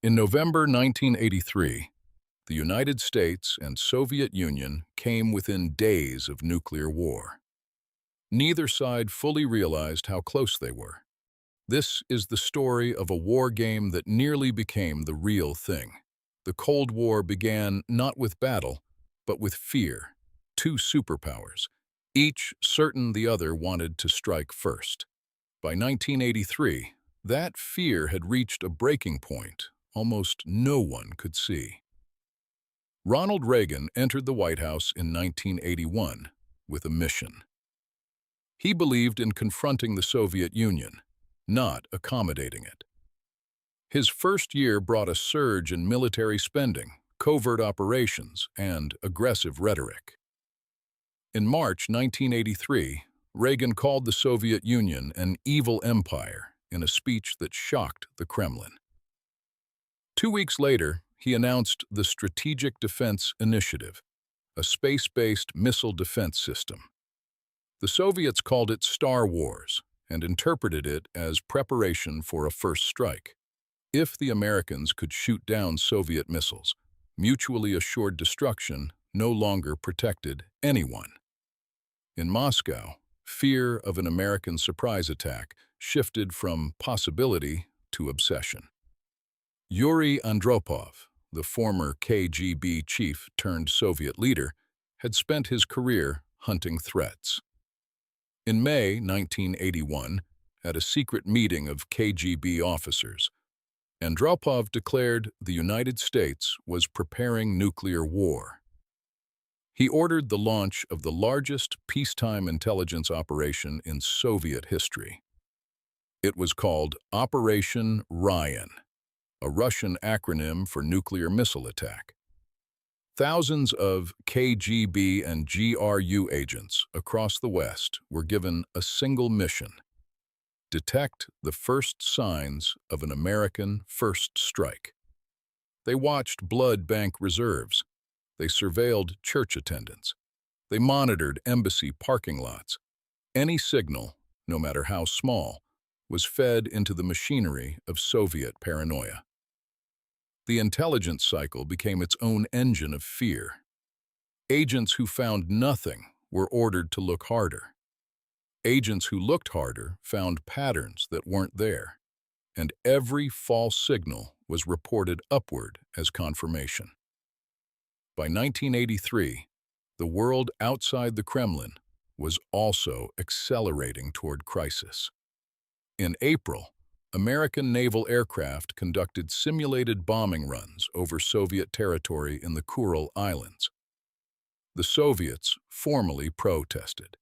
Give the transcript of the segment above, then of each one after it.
In November 1983, the United States and Soviet Union came within days of nuclear war. Neither side fully realized how close they were. This is the story of a war game that nearly became the real thing. The Cold War began not with battle, but with fear. Two superpowers, each certain the other wanted to strike first. By 1983, that fear had reached a breaking point almost no one could see. Ronald Reagan entered the White House in 1981 with a mission. He believed in confronting the Soviet Union, not accommodating it. His first year brought a surge in military spending, covert operations, and aggressive rhetoric. In March 1983, Reagan called the Soviet Union an evil empire in a speech that shocked the Kremlin. 2 weeks later, he announced the Strategic Defense Initiative, a space-based missile defense system. The Soviets called it Star Wars and interpreted it as preparation for a first strike. If the Americans could shoot down Soviet missiles, mutually assured destruction no longer protected anyone. In Moscow, fear of an American surprise attack shifted from possibility to obsession. Yuri Andropov, the former KGB chief turned Soviet leader, had spent his career hunting threats. In May 1981, at a secret meeting of KGB officers, Andropov declared the United States was preparing nuclear war. He ordered the launch of the largest peacetime intelligence operation in Soviet history. It was called Operation Ryan, a Russian acronym for nuclear missile attack. Thousands of KGB and GRU agents across the West were given a single mission: detect the first signs of an American first strike. They watched blood bank reserves. They surveilled church attendance. They monitored embassy parking lots. Any signal, no matter how small, was fed into the machinery of Soviet paranoia. The intelligence cycle became its own engine of fear. Agents who found nothing were ordered to look harder. Agents who looked harder found patterns that weren't there, and every false signal was reported upward as confirmation. By 1983, the world outside the Kremlin was also accelerating toward crisis. In April, American naval aircraft conducted simulated bombing runs over Soviet territory in the Kuril Islands. The Soviets formally protested.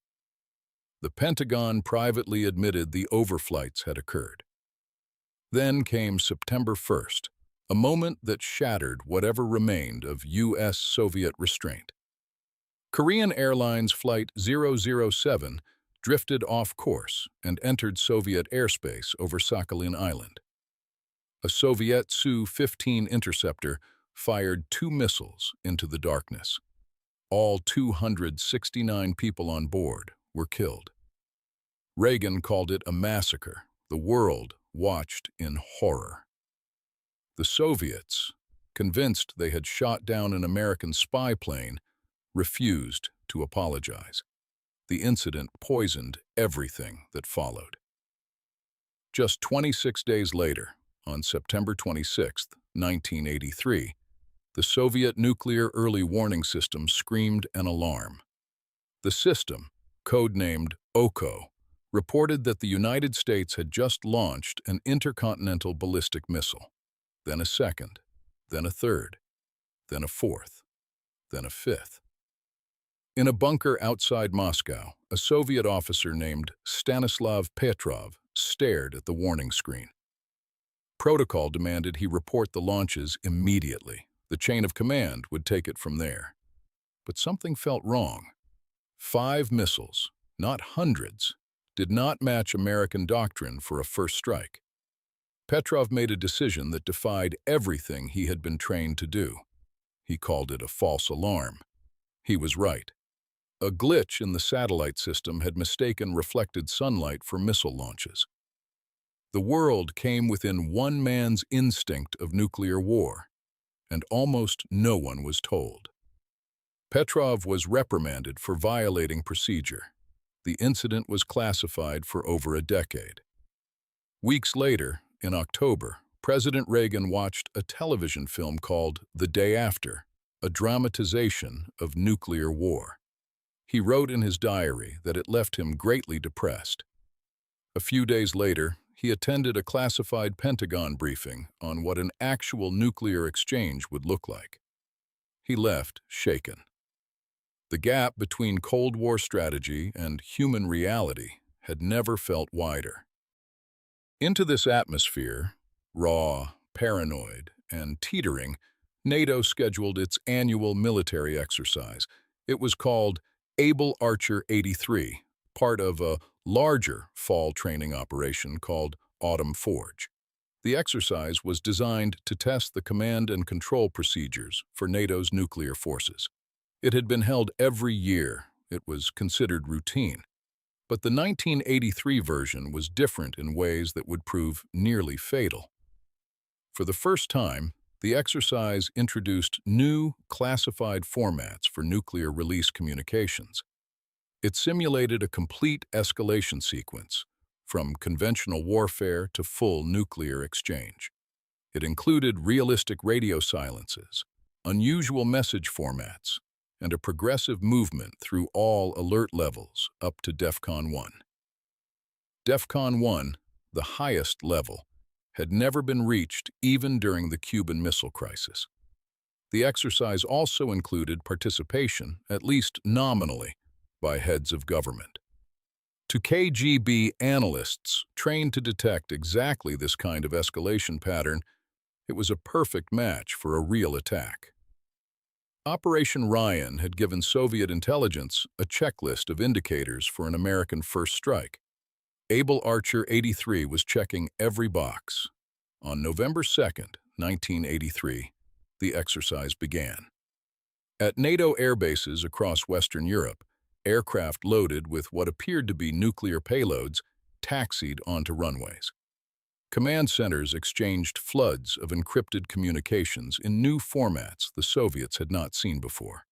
The Pentagon privately admitted the overflights had occurred. Then came September 1st, a moment that shattered whatever remained of U.S.-Soviet restraint. Korean Airlines Flight 007 drifted off course and entered Soviet airspace over Sakhalin Island. A Soviet Su-15 interceptor fired 2 missiles into the darkness. All 269 people on board were killed. Reagan called it a massacre. The world watched in horror. The Soviets, convinced they had shot down an American spy plane, refused to apologize. The incident poisoned everything that followed. Just 26 days later, on September 26, 1983, the Soviet nuclear early warning system screamed an alarm. The system, codenamed OKO, reported that the United States had just launched an intercontinental ballistic missile, then a second, then a third, then a fourth, then a fifth. In a bunker outside Moscow, a Soviet officer named Stanislav Petrov stared at the warning screen. Protocol demanded he report the launches immediately. The chain of command would take it from there. But something felt wrong. 5 missiles, not hundreds, did not match American doctrine for a first strike. Petrov made a decision that defied everything he had been trained to do. He called it a false alarm. He was right. A glitch in the satellite system had mistaken reflected sunlight for missile launches. The world came within one man's instinct of nuclear war, and almost no one was told. Petrov was reprimanded for violating procedure. The incident was classified for over a decade. Weeks later, in October, President Reagan watched a television film called The Day After, a dramatization of nuclear war. He wrote in his diary that it left him greatly depressed. A few days later, he attended a classified Pentagon briefing on what an actual nuclear exchange would look like. He left shaken. The gap between Cold War strategy and human reality had never felt wider. Into this atmosphere, raw, paranoid, and teetering, NATO scheduled its annual military exercise. It was called Able Archer 83, part of a larger fall training operation called Autumn Forge. The exercise was designed to test the command and control procedures for NATO's nuclear forces. It had been held every year. It was considered routine. But the 1983 version was different in ways that would prove nearly fatal. For the first time, the exercise introduced new, classified formats for nuclear release communications. It simulated a complete escalation sequence, from conventional warfare to full nuclear exchange. It included realistic radio silences, unusual message formats, and a progressive movement through all alert levels up to DEFCON 1. DEFCON 1, the highest level, had never been reached even during the Cuban Missile Crisis. The exercise also included participation, at least nominally, by heads of government. To KGB analysts trained to detect exactly this kind of escalation pattern, it was a perfect match for a real attack. Operation Ryan had given Soviet intelligence a checklist of indicators for an American first strike. Able Archer 83 was checking every box. On November 2, 1983, the exercise began. At NATO air bases across Western Europe, aircraft loaded with what appeared to be nuclear payloads taxied onto runways. Command centers exchanged floods of encrypted communications in new formats the Soviets had not seen before.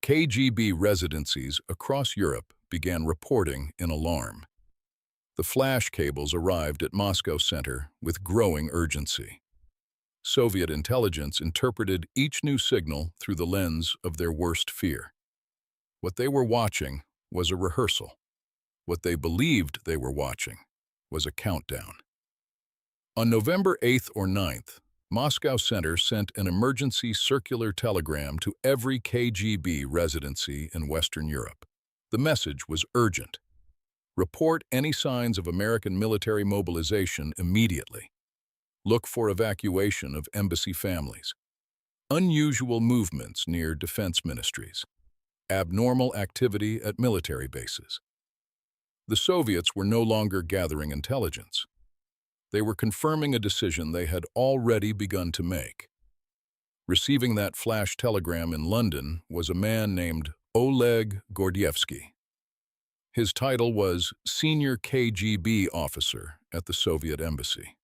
KGB residencies across Europe began reporting in alarm. The flash cables arrived at Moscow Center with growing urgency. Soviet intelligence interpreted each new signal through the lens of their worst fear. What they were watching was a rehearsal. What they believed they were watching was a countdown. On November 8th or 9th, Moscow Center sent an emergency circular telegram to every KGB residency in Western Europe. The message was urgent. Report any signs of American military mobilization immediately. Look for evacuation of embassy families. Unusual movements near defense ministries. Abnormal activity at military bases. The Soviets were no longer gathering intelligence. They were confirming a decision they had already begun to make. Receiving that flash telegram in London was a man named Oleg Gordievsky. His title was Senior KGB Officer at the Soviet Embassy.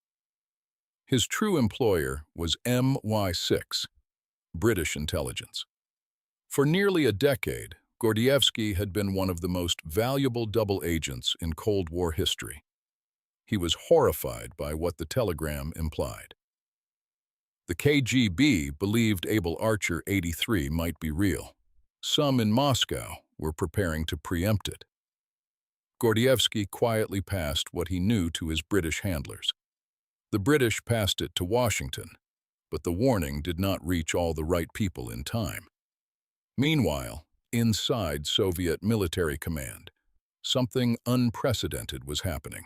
His true employer was MI6, British intelligence. For nearly a decade, Gordievsky had been one of the most valuable double agents in Cold War history. He was horrified by what the telegram implied. The KGB believed Able Archer 83 might be real. Some in Moscow were preparing to preempt it. Gordievsky quietly passed what he knew to his British handlers. The British passed it to Washington, but the warning did not reach all the right people in time. Meanwhile, inside Soviet military command, something unprecedented was happening.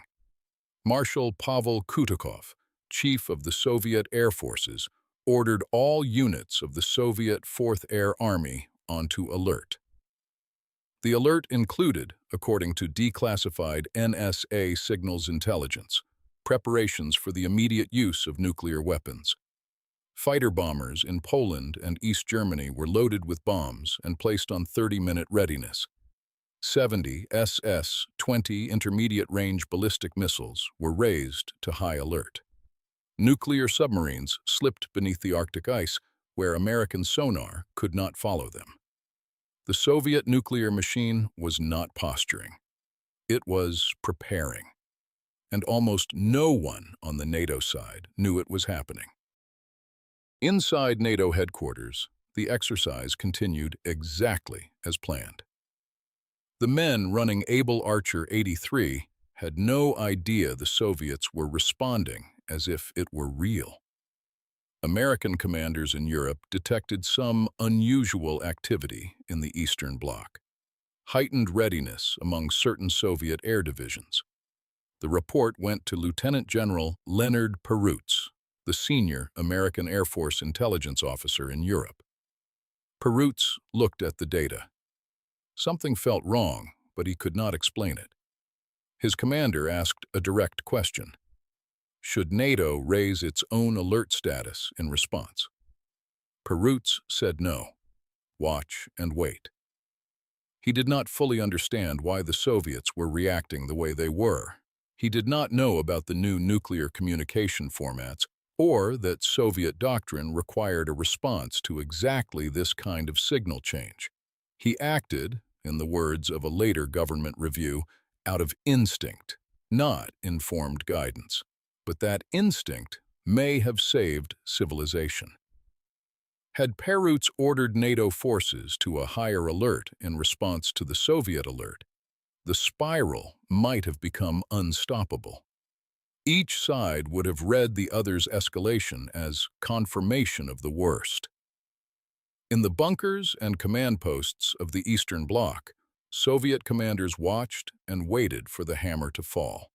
Marshal Pavel Kutukov, chief of the Soviet Air Forces, ordered all units of the Soviet Fourth Air Army onto alert. The alert included, according to declassified NSA signals intelligence, preparations for the immediate use of nuclear weapons. Fighter bombers in Poland and East Germany were loaded with bombs and placed on 30-minute readiness. 70 SS-20 intermediate-range ballistic missiles were raised to high alert. Nuclear submarines slipped beneath the Arctic ice, where American sonar could not follow them. The Soviet nuclear machine was not posturing. It was preparing. And almost no one on the NATO side knew it was happening. Inside NATO headquarters, the exercise continued exactly as planned. The men running Able Archer 83 had no idea the Soviets were responding as if it were real. American commanders in Europe detected some unusual activity in the Eastern Bloc, heightened readiness among certain Soviet air divisions. The report went to Lieutenant General Leonard Perutz, the senior American Air Force intelligence officer in Europe. Perutz looked at the data. Something felt wrong, but he could not explain it. His commander asked a direct question. Should NATO raise its own alert status in response? Perutz said no. Watch and wait. He did not fully understand why the Soviets were reacting the way they were. He did not know about the new nuclear communication formats or that Soviet doctrine required a response to exactly this kind of signal change. He acted, in the words of a later government review, out of instinct, not informed guidance. But that instinct may have saved civilization. Had Perutz ordered NATO forces to a higher alert in response to the Soviet alert, the spiral might have become unstoppable. Each side would have read the other's escalation as confirmation of the worst. In the bunkers and command posts of the Eastern Bloc, Soviet commanders watched and waited for the hammer to fall.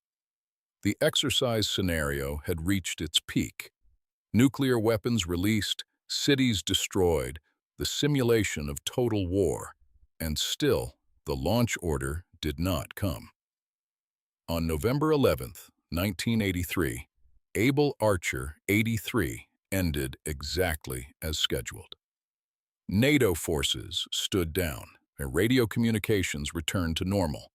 The exercise scenario had reached its peak. Nuclear weapons released, cities destroyed, the simulation of total war, and still the launch order did not come. On November 11, 1983, Able Archer 83 ended exactly as scheduled. NATO forces stood down, and radio communications returned to normal.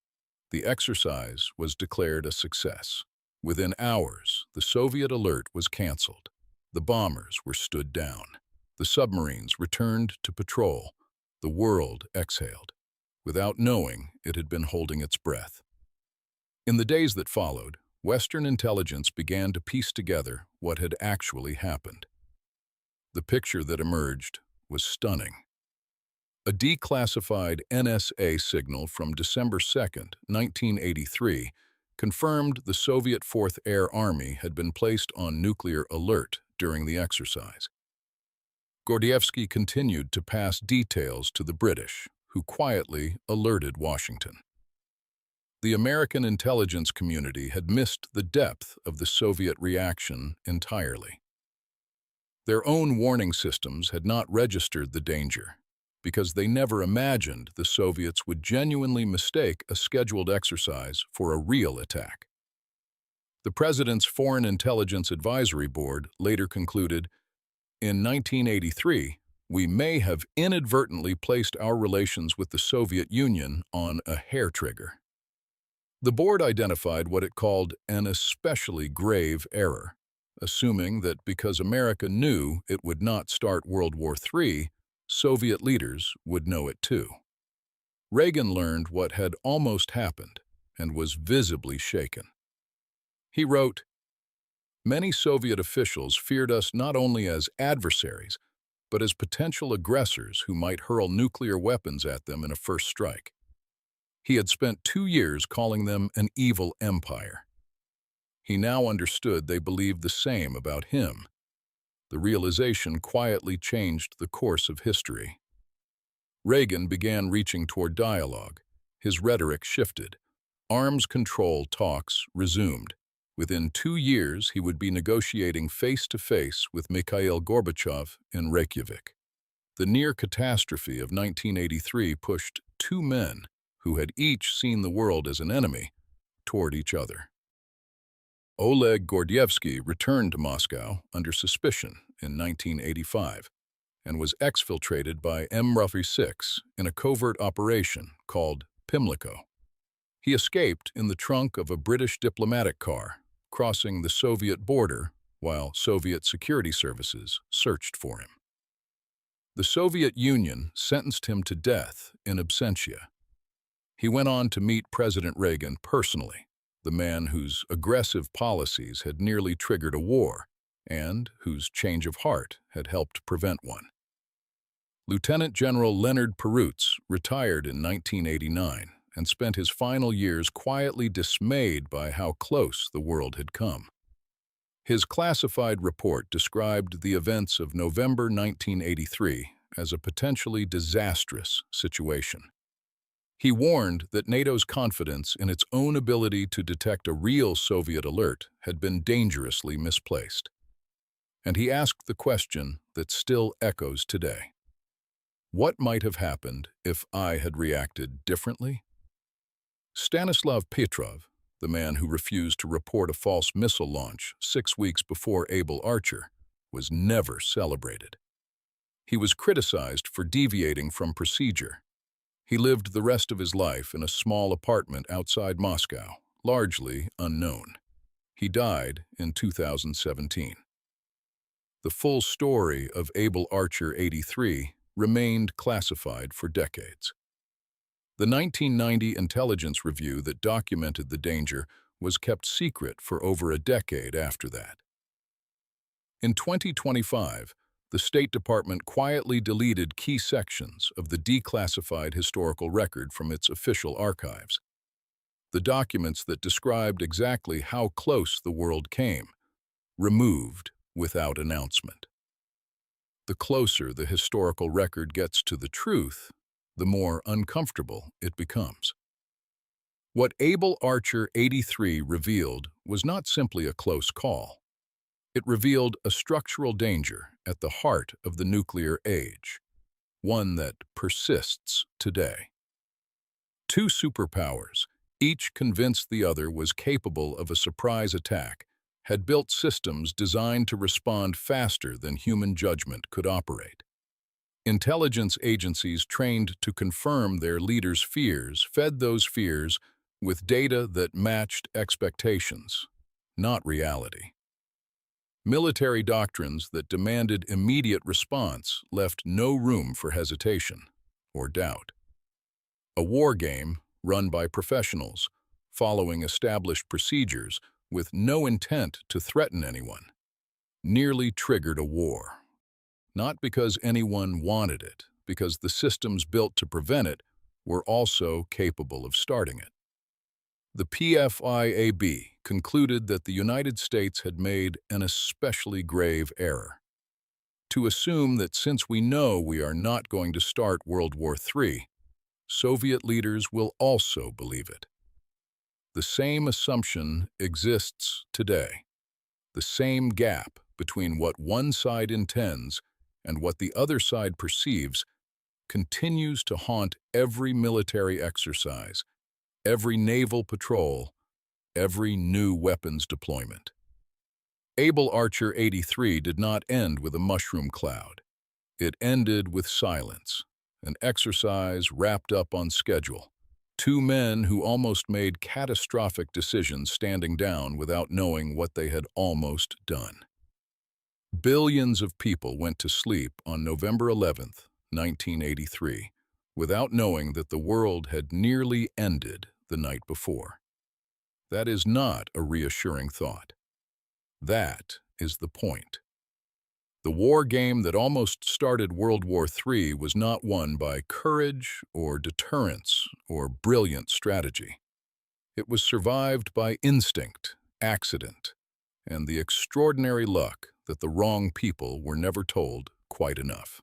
The exercise was declared a success. Within hours, the Soviet alert was canceled. The bombers were stood down. The submarines returned to patrol. The world exhaled, without knowing it had been holding its breath. In the days that followed, Western intelligence began to piece together what had actually happened. The picture that emerged was stunning. A declassified NSA signal from December 2, 1983, confirmed the Soviet Fourth Air Army had been placed on nuclear alert during the exercise. Gordievsky continued to pass details to the British, who quietly alerted Washington. The American intelligence community had missed the depth of the Soviet reaction entirely. Their own warning systems had not registered the danger, because they never imagined the Soviets would genuinely mistake a scheduled exercise for a real attack. The President's Foreign Intelligence Advisory Board later concluded, in 1983, we may have inadvertently placed our relations with the Soviet Union on a hair trigger. The board identified what it called an especially grave error, assuming that because America knew it would not start World War III, Soviet leaders would know it too. Reagan learned what had almost happened and was visibly shaken. He wrote, "Many Soviet officials feared us not only as adversaries, but as potential aggressors who might hurl nuclear weapons at them in a first strike. He had spent 2 years calling them an evil empire. He now understood they believed the same about him. The realization quietly changed the course of history. Reagan began reaching toward dialogue. His rhetoric shifted. Arms control talks resumed. Within 2 years, he would be negotiating face-to-face with Mikhail Gorbachev in Reykjavik. The near-catastrophe of 1983 pushed 2 men who had each seen the world as an enemy toward each other. Oleg Gordievsky returned to Moscow under suspicion in 1985 and was exfiltrated by MI6 in a covert operation called Pimlico. He escaped in the trunk of a British diplomatic car, crossing the Soviet border while Soviet security services searched for him. The Soviet Union sentenced him to death in absentia. He went on to meet President Reagan personally, the man whose aggressive policies had nearly triggered a war and whose change of heart had helped prevent one. Lieutenant General Leonard Perutz retired in 1989 and spent his final years quietly dismayed by how close the world had come. His classified report described the events of November 1983 as a potentially disastrous situation. He warned that NATO's confidence in its own ability to detect a real Soviet alert had been dangerously misplaced. And he asked the question that still echoes today. What might have happened if I had reacted differently? Stanislav Petrov, the man who refused to report a false missile launch 6 weeks before Able Archer, was never celebrated. He was criticized for deviating from procedure. He lived the rest of his life in a small apartment outside Moscow, largely unknown. He died in 2017. The full story of Able Archer 83 remained classified for decades. The 1990 intelligence review that documented the danger was kept secret for over a decade after that. In 2025, the State Department quietly deleted key sections of the declassified historical record from its official archives. The documents that described exactly how close the world came, removed without announcement. The closer the historical record gets to the truth, the more uncomfortable it becomes. What Able Archer 83 revealed was not simply a close call. It revealed a structural danger at the heart of the nuclear age, one that persists today. Two superpowers, each convinced the other was capable of a surprise attack, had built systems designed to respond faster than human judgment could operate. Intelligence agencies trained to confirm their leaders' fears fed those fears with data that matched expectations, not reality. Military doctrines that demanded immediate response left no room for hesitation or doubt. A war game run by professionals, following established procedures with no intent to threaten anyone, nearly triggered a war. Not because anyone wanted it, because the systems built to prevent it were also capable of starting it. The PFIAB concluded that the United States had made an especially grave error. To assume that since we know we are not going to start World War III, Soviet leaders will also believe it. The same assumption exists today. The same gap between what one side intends and what the other side perceives continues to haunt every military exercise, every naval patrol, every new weapons deployment. Able Archer 83 did not end with a mushroom cloud. It ended with silence, an exercise wrapped up on schedule. Two men who almost made catastrophic decisions standing down without knowing what they had almost done. Billions of people went to sleep on November 11th, 1983, without knowing that the world had nearly ended the night before. That is not a reassuring thought. That is the point. The war game that almost started World War III was not won by courage or deterrence or brilliant strategy. It was survived by instinct, accident, and the extraordinary luck that the wrong people were never told quite enough.